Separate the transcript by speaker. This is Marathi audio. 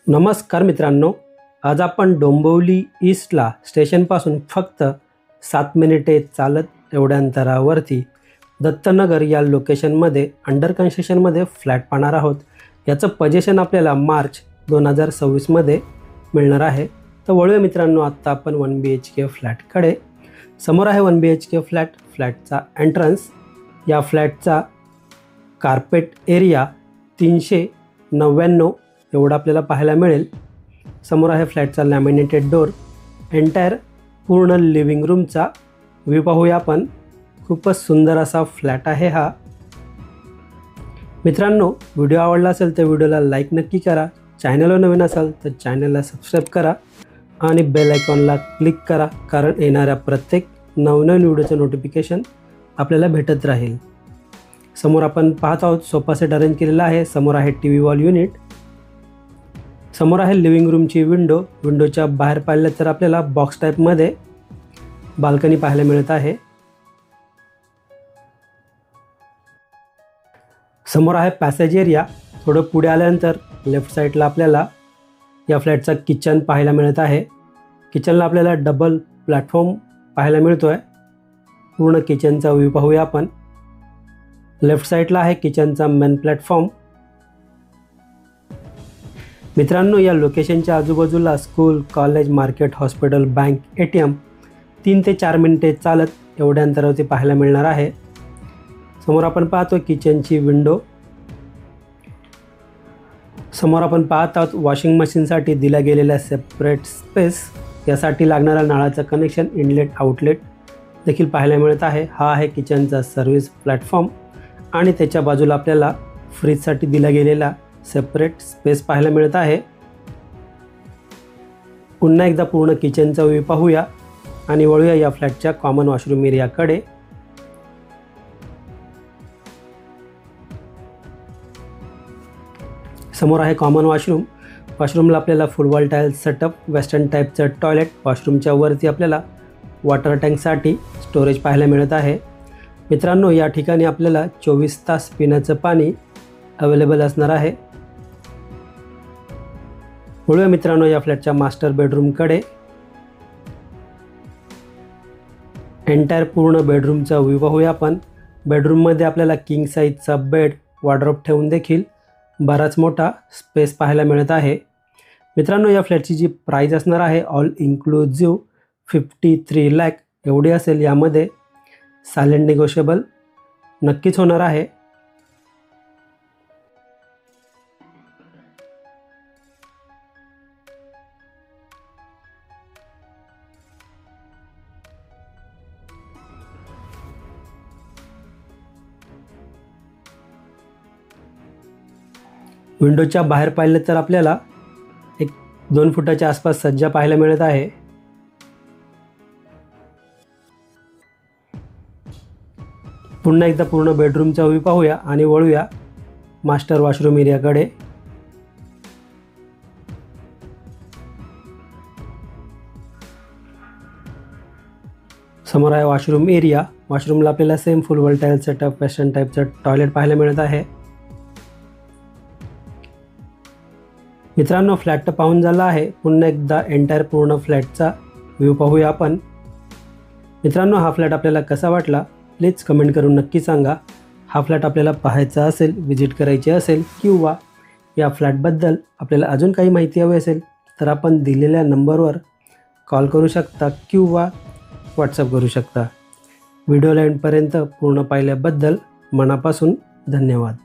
Speaker 1: नमस्कार मित्रांनो, आज आपण डोंबिवली ईस्टला स्टेशनपासून फक्त 7 मिनिटे चालत एवढ्या अंतरावरती दत्तनगर या लोकेशनमध्ये अंडर कन्स्ट्रक्शनमध्ये फ्लॅट पाहणार आहोत। याचं पोझिशन आपल्याला मार्च 2026मध्ये मिळणार आहे। तर वळूया मित्रांनो आत्ता आपण 1 BHK फ्लॅटकडे। समोर आहे 1 BHK फ्लॅट। फ्लॅटचा एंट्रन्स, या फ्लॅटचा कार्पेट एरिया 399 एवढा आपल्याला पाहायला मिळेल। समोर आहे फ्लॅटचा लॅमिनेटेड डोर। एंटायर पूर्ण लिव्हिंग रूमचा व्ह्यू पाहूया आपण। खूपच सुंदर असा फ्लॅट आहे हा। मित्रांनो, व्हिडिओ आवडला असेल तर व्हिडिओला लाईक नक्की करा। चॅनलवर नवीन असाल तर चॅनलला सबस्क्राईब करा आणि बेल आयकॉनला क्लिक करा, कारण येणाऱ्या प्रत्येक नवनवीन व्हिडिओचं नोटिफिकेशन आपल्याला भेटत राहील। समोर आपण पाहत आहोत सोफा सेट अरेंज केलेला आहे। समोर आहे टीव्ही वॉल युनिट। समोर आहे लिव्हिंग रूमची विंडो। विंडोच्या बाहेर पाहिलं तर आपल्याला बॉक्स टाईपमध्ये बाल्कनी पाहायला मिळत आहे। समोर आहे पॅसेज एरिया। थोडं पुढे आल्यानंतर लेफ्ट साईडला आपल्याला या फ्लॅटचा किचन पाहायला मिळत आहे। किचनला आपल्याला डबल प्लॅटफॉर्म पाहायला मिळतोय। पूर्ण किचनचा व्ह्यू पाहूया आपण। लेफ्ट साईडला आहे किचनचा मेन प्लॅटफॉर्म। मित्रांनो, या लोकेशनच्या आजूबाजूला school, college, market, hospital, bank, ATM 3 ते 4 मिनिटे चालत एवढ्या अंतरावरती पाहायला मिळणार आहे। समोर आपण पाहतो किचनची विंडो। समोर आपण पाहत आहोत वॉशिंग मशीनसाठी दिल्या गेलेल्या सेपरेट स्पेस। यासाठी लागणारा नळाचं कनेक्शन, इनलेट आउटलेट देखील पाहायला मिळत आहे। हा आहे किचनचा सर्व्हिस प्लॅटफॉर्म आणि त्याच्या बाजूला आपल्याला फ्रीजसाठी दिला गेलेला सेपरेट स्पेस पाहायला मिळत आहे। पुन्हा एकदा पूर्ण किचनचा व्ह्यू पाहूया आणि वळूया या फ्लॅटच्या कॉमन वॉशरूम एरियाकडे। समोर आहे कॉमन वॉशरूम। वॉशरूमला आपल्याला full wall tile setup, western टाईपचं टॉयलेट। वॉशरूमच्या वरती आपल्याला वॉटर टँकसाठी स्टोरेज पाहायला मिळत आहे। मित्रांनो, या ठिकाणी आपल्याला 24 तास पिण्याचं पाणी अवेलेबल असणार आहे। वळूया मित्रांनो या फ्लॅटच्या मास्टर बेडरूमकडे। एंटायर पूर्ण बेडरूमचा व्ह्यू पाहूया आपण। बेडरूममध्ये आपल्याला किंग साईजचा बेड, वॉर्डरोब ठेवून देखील बराच मोठा स्पेस पाहायला मिळत आहे। मित्रांनो, या फ्लॅटची जी प्राईस असणार आहे ऑल इन्क्लुझिव्ह 53 लाख एवढी असेल। यामध्ये सायलेंट निगोशिएबल नक्कीच होणार आहे। विंडोच्या बाहेर पाहिलं तर आपल्याला 2 फुटाच्या आसपास सज्जा पाहायला मिळत आहे। पुन्हा एकदा पूर्ण बेडरूमचा व्ह्यू पाहूया आणि वळूया मास्टर वॉशरूम एरियाकडे। समोर आहे वॉशरूम एरिया। वॉशरूमला आपल्याला same full wall tile setup, western टाईपचं टॉयलेट पाहायला मिळत आहे। मित्रांनो, फ्लॅट पाहून झाला आहे। पुन्हा एकदा एंटायर पूर्ण फ्लॅटचा व्ह्यू पाहूया आपण। मित्रांनो, हा फ्लॅट आपल्याला कसा वाटला प्लीज कमेंट करून नक्की सांगा। हा फ्लॅट आपल्याला पाहायचा असेल, विजिट करायची असेल किंवा या फ्लॅटबद्दल आपल्याला अजून काही माहिती हवी असेल तर आपण दिलेल्या नंबरवर कॉल करू शकता किंवा व्हॉट्सअप करू शकता। व्हिडिओला एंडपर्यंत पूर्ण पाहिल्याबद्दल मनापासून धन्यवाद।